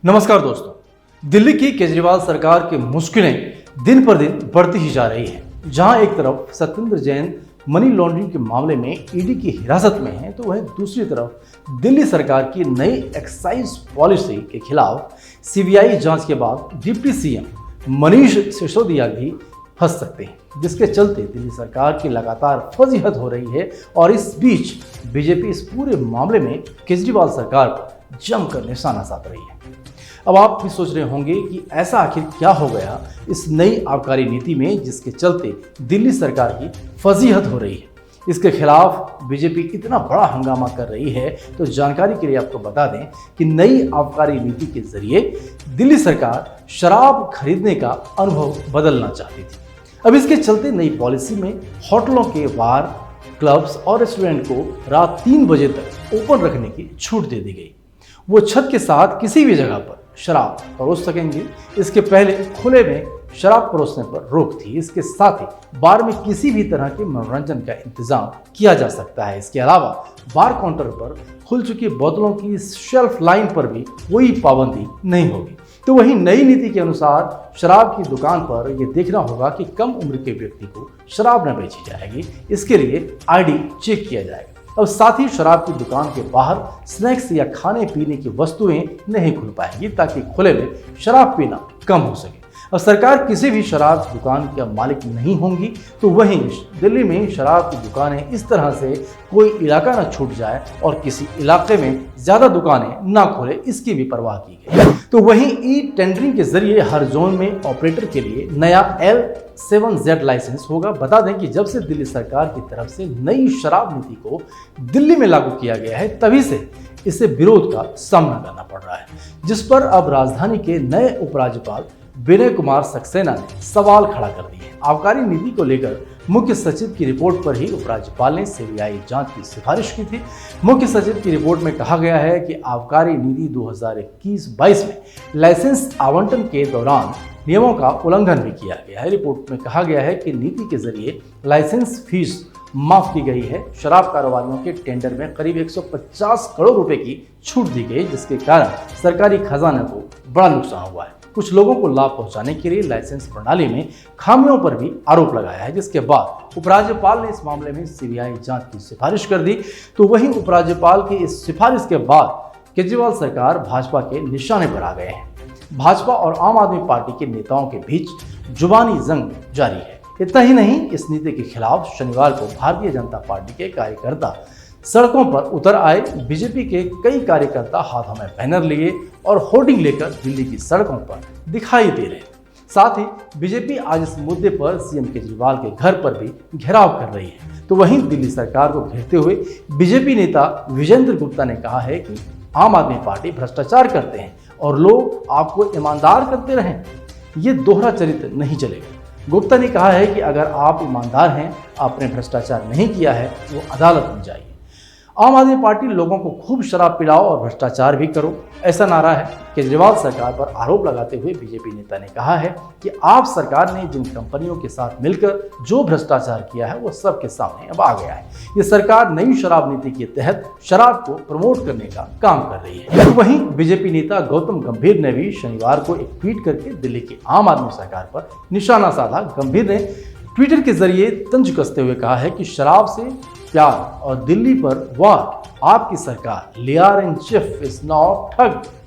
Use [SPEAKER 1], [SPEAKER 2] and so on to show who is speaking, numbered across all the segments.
[SPEAKER 1] नमस्कार दोस्तों। दिल्ली की केजरीवाल सरकार की मुश्किलें दिन पर दिन बढ़ती ही जा रही हैं। जहां एक तरफ सत्येंद्र जैन मनी लॉन्ड्रिंग के मामले में ईडी की हिरासत में है, तो वहीं दूसरी तरफ दिल्ली सरकार की नई एक्साइज पॉलिसी के खिलाफ सीबीआई जांच के बाद डिप्टी सीएम मनीष सिसोदिया भी फंस सकते हैं, जिसके चलते दिल्ली सरकार की लगातार फजीहत हो रही है। और इस बीच बीजेपी इस पूरे मामले में केजरीवाल सरकार पर जमकर निशाना साध रही है। अब आप भी सोच रहे होंगे कि ऐसा आखिर क्या हो गया इस नई आबकारी नीति में, जिसके चलते दिल्ली सरकार की फजीहत हो रही है। इसके खिलाफ बीजेपी इतना बड़ा हंगामा कर रही है। तो जानकारी के लिए आपको बता दें कि नई आबकारी नीति के जरिए दिल्ली सरकार शराब खरीदने का अनुभव बदलना चाहती थी। अब इसके चलते नई पॉलिसी में होटलों के बार, क्लब्स और रेस्टोरेंट को रात 3 बजे तक ओपन रखने की छूट दे दी गई। वो छत के साथ किसी भी जगह पर शराब परोस सकेंगे। इसके पहले खुले में शराब परोसने पर रोक थी। इसके साथ ही बार में किसी भी तरह के मनोरंजन का इंतजाम किया जा सकता है। इसके अलावा बार काउंटर पर खुल चुकी बोतलों की शेल्फ लाइन पर भी कोई पाबंदी नहीं होगी। तो वहीं नई नीति के अनुसार शराब की दुकान पर यह देखना होगा कि कम उम्र के व्यक्ति को शराब न बेची जाएगी। इसके लिए आईडी चेक किया जाएगा। और साथ ही शराब की दुकान के बाहर स्नैक्स या खाने पीने की वस्तुएं नहीं खुल पाएंगी, ताकि खुले में शराब पीना कम हो सके। और सरकार किसी भी शराब की दुकान का मालिक नहीं होंगी। तो वहीं दिल्ली में शराब की दुकानें इस तरह से कोई इलाका न छूट जाए और किसी इलाके में ज्यादा दुकानें ना खोले, इसकी भी परवाह की गई। तो वहीं ई टेंडरिंग के जरिए हर जोन में ऑपरेटर के लिए नया L7Z लाइसेंस होगा। बता दें कि जब से दिल्ली सरकार की तरफ से नई शराब नीति को दिल्ली में लागू किया गया है, तभी से इसे विरोध का सामना करना पड़ रहा है, जिस पर अब राजधानी के नए उपराज्यपाल विनय कुमार सक्सेना ने सवाल खड़ा कर दिए। आबकारी नीति को लेकर मुख्य सचिव की रिपोर्ट पर ही उपराज्यपाल ने सीबीआई जांच की सिफारिश की थी। मुख्य सचिव की रिपोर्ट में कहा गया है कि आबकारी नीति 2021-22 में लाइसेंस आवंटन के दौरान नियमों का उल्लंघन भी किया गया है। रिपोर्ट में कहा गया है कि नीति के जरिए लाइसेंस फीस माफ की गई है। शराब कारोबारियों के टेंडर में करीब 150 करोड़ रुपए की छूट दी गई, जिसके कारण सरकारी खजाने को बड़ा नुकसान हुआ है। कुछ लोगों को लाभ पहुंचाने के लिए लाइसेंस प्रणाली में खामियों पर भी आरोप लगाया है, जिसके बाद उपराज्यपाल ने इस मामले में सीबीआई जांच की सिफारिश कर दी। तो वहीं उपराज्यपाल की इस सिफारिश के बाद केजरीवाल सरकार भाजपा के निशाने पर आ गए हैं। भाजपा और आम आदमी पार्टी के नेताओं के बीच जुबानी जंग जारी है। इतना ही नहीं, इस नीति के खिलाफ शनिवार को भारतीय जनता पार्टी के कार्यकर्ता सड़कों पर उतर आए। बीजेपी के कई कार्यकर्ता हाथों में बैनर लिए और होर्डिंग लेकर दिल्ली की सड़कों पर दिखाई दे रहे। साथ ही बीजेपी आज इस मुद्दे पर सीएम केजरीवाल के घर पर भी घेराव कर रही है। तो वहीं दिल्ली सरकार को घेरते हुए बीजेपी नेता विजेंद्र गुप्ता ने कहा है कि आम आदमी पार्टी भ्रष्टाचार करते हैं और लोग आपको ईमानदार करते रहें। ये दोहरा चरित्र नहीं चलेगा। गुप्ता ने कहा है कि अगर आप ईमानदार हैं, आपने भ्रष्टाचार नहीं किया है, वो अदालत में जाइए। आम आदमी पार्टी लोगों को खूब शराब पिलाओ और भ्रष्टाचार भी करो, ऐसा नारा है। केजरीवाल सरकार पर आरोप लगाते हुए बीजेपी नेता ने कहा है कि आप सरकार ने जिन कंपनियों के साथ मिलकर जो भ्रष्टाचार किया है, वो सबके सामने अब आ गया है। ये सरकार नई शराब नीति के तहत शराब को प्रमोट करने का काम कर रही है। वहीं बीजेपी नेता गौतम गंभीर ने भी शनिवार को एक ट्वीट करके दिल्ली की आम आदमी सरकार पर निशाना साधा। गंभीर ने ट्विटर के जरिए तंज कसते हुए कहा है कि शराब से प्यार और दिल्ली पर वार आपकी सरकार layer in chief is now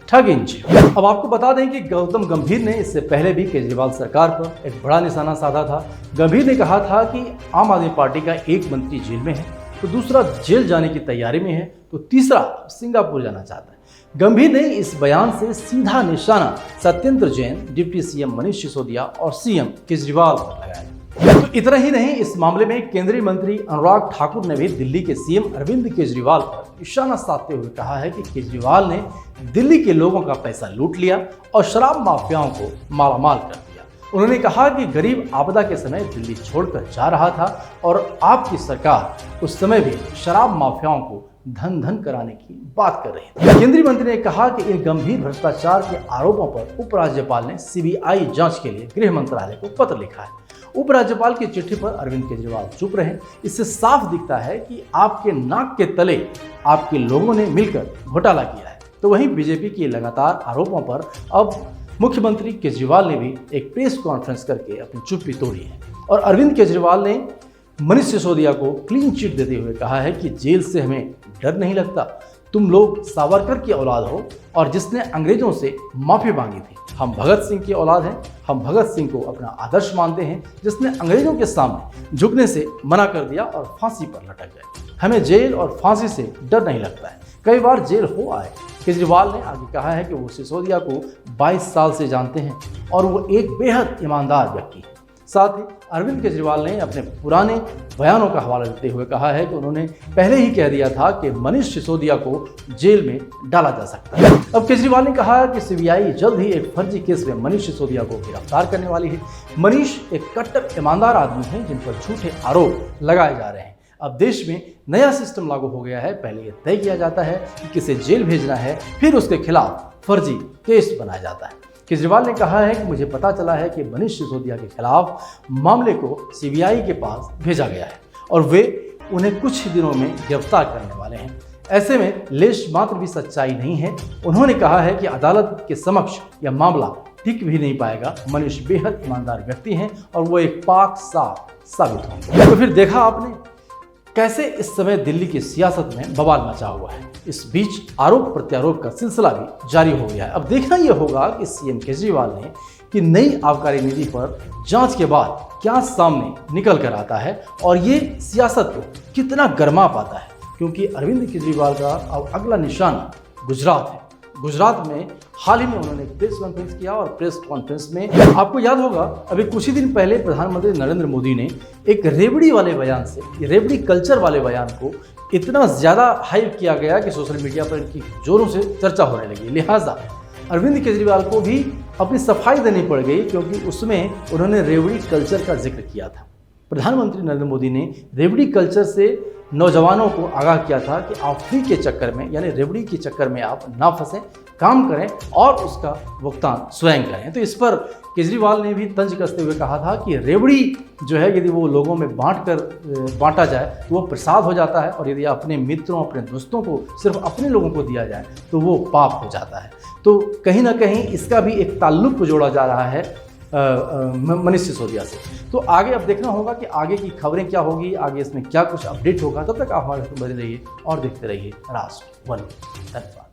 [SPEAKER 1] ठग इन चिफ। अब आपको बता दें कि गौतम गंभीर ने इससे पहले भी केजरीवाल सरकार पर एक बड़ा निशाना साधा था। गंभीर ने कहा था कि आम आदमी पार्टी का एक मंत्री जेल में है, तो दूसरा जेल जाने की तैयारी में है, तो तीसरा सिंगापुर जाना चाहता है। गंभीर ने इस बयान से सीधा निशाना सत्येंद्र जैन, डिप्टी सीएम मनीष सिसोदिया और सीएम केजरीवाल पर लगाया। तो इतना ही नहीं, इस मामले में केंद्रीय मंत्री अनुराग ठाकुर ने भी दिल्ली के सीएम अरविंद केजरीवाल पर निशाना साधते हुए कहा है कि केजरीवाल ने दिल्ली के लोगों का पैसा लूट लिया और शराब माफियाओं को मालामाल कर दिया। उन्होंने कहा कि गरीब आपदा के समय दिल्ली छोड़कर जा रहा था और आपकी सरकार उस समय भी शराब माफियाओं को धन कराने की बात कर रही थी। केंद्रीय मंत्री ने कहा कि इन गंभीर भ्रष्टाचार के आरोपों पर उपराज्यपाल ने सीबीआई जांच के लिए गृह मंत्रालय को पत्र लिखा है। उपराज्यपाल की चिट्ठी पर अरविंद केजरीवाल चुप रहे। इससे साफ दिखता है कि आपके नाक के तले आपके लोगों ने मिलकर घोटाला किया है। तो वहीं बीजेपी के लगातार आरोपों पर अब मुख्यमंत्री केजरीवाल ने भी एक प्रेस कॉन्फ्रेंस करके अपनी चुप्पी तोड़ी है और अरविंद केजरीवाल ने मनीष सिसोदिया को क्लीन चिट देते हुए कहा है कि जेल से हमें डर नहीं लगता। तुम लोग सावरकर की औलाद हो और जिसने अंग्रेजों से माफी मांगी थी। हम भगत सिंह की औलाद हैं। हम भगत सिंह को अपना आदर्श मानते हैं, जिसने अंग्रेजों के सामने झुकने से मना कर दिया और फांसी पर लटक गए। हमें जेल और फांसी से डर नहीं लगता है। कई बार जेल हो आए। केजरीवाल ने आगे कहा है कि वो सिसोदिया को 22 साल से जानते हैं और वो एक बेहद ईमानदार व्यक्ति है। साथ ही अरविंद केजरीवाल ने अपने पुराने बयानों का हवाला देते हुए कहा है कि उन्होंने पहले ही कह दिया था कि मनीष सिसोदिया को जेल में डाला जा सकता है। अब केजरीवाल ने कहा कि सीबीआई जल्द ही एक फर्जी केस में मनीष सिसोदिया को गिरफ्तार करने वाली है। मनीष एक कट्टर ईमानदार आदमी है जिन पर झूठे आरोप लगाए जा रहे हैं। अब देश में नया सिस्टम लागू हो गया है। पहले यह तय किया जाता है कि किसे जेल भेजना है, फिर उसके खिलाफ फर्जी केस बनाया जाता है। केजरीवाल ने कहा है कि मुझे पता चला है कि मनीष सिसोदिया के खिलाफ मामले को सीबीआई के पास भेजा गया है और वे उन्हें कुछ ही दिनों में गिरफ्तार करने वाले हैं। ऐसे में लेश मात्र भी सच्चाई नहीं है। उन्होंने कहा है कि अदालत के समक्ष यह मामला टिक भी नहीं पाएगा। मनीष बेहद ईमानदार व्यक्ति हैं और वो एक पाक साफ साबित होंगे। तो फिर देखा आपने कैसे इस समय दिल्ली की सियासत में बवाल मचा हुआ है। इस बीच आरोप प्रत्यारोप का सिलसिला भी जारी हो गया है। अब देखना यह होगा कि सीएम केजरीवाल ने कि नई आबकारी नीति पर जांच के बाद क्या सामने निकल कर आता है और ये सियासत को कितना गर्मा पाता है, क्योंकि अरविंद केजरीवाल का अब अगला निशाना गुजरात है। गुजरात में हाल ही में उन्होंने एक प्रेस कॉन्फ्रेंस किया और प्रेस कॉन्फ्रेंस में आपको याद होगा अभी कुछ ही दिन पहले प्रधानमंत्री नरेंद्र मोदी ने एक रेवड़ी वाले बयान से, रेवड़ी कल्चर वाले बयान को इतना ज़्यादा हाइप किया गया कि सोशल मीडिया पर इनकी जोरों से चर्चा होने लगी। लिहाजा अरविंद केजरीवाल को भी अपनी सफाई देनी पड़ गई, क्योंकि उसमें उन्होंने रेवड़ी कल्चर का जिक्र किया था। प्रधानमंत्री नरेंद्र मोदी ने रेवड़ी कल्चर से नौजवानों को आगाह किया था कि आप फ्री के चक्कर में, यानी रेवड़ी के चक्कर में आप ना फंसें, काम करें और उसका भुगतान स्वयं करें। तो इस पर केजरीवाल ने भी तंज कसते हुए कहा था कि रेवड़ी जो है यदि वो लोगों में बांटा जाए तो वो प्रसाद हो जाता है, और यदि अपने मित्रों अपने दोस्तों को सिर्फ अपने लोगों को दिया जाए तो वो पाप हो जाता है। तो कहीं ना कहीं इसका भी एक ताल्लुक जोड़ा जा रहा है मनीष सिसोदिया से। तो आगे अब देखना होगा कि आगे की खबरें क्या होगी, आगे इसमें क्या कुछ अपडेट होगा। तब तक आप हमारे साथ बने रहिए और देखते रहिए राष्ट्र 1। धन्यवाद।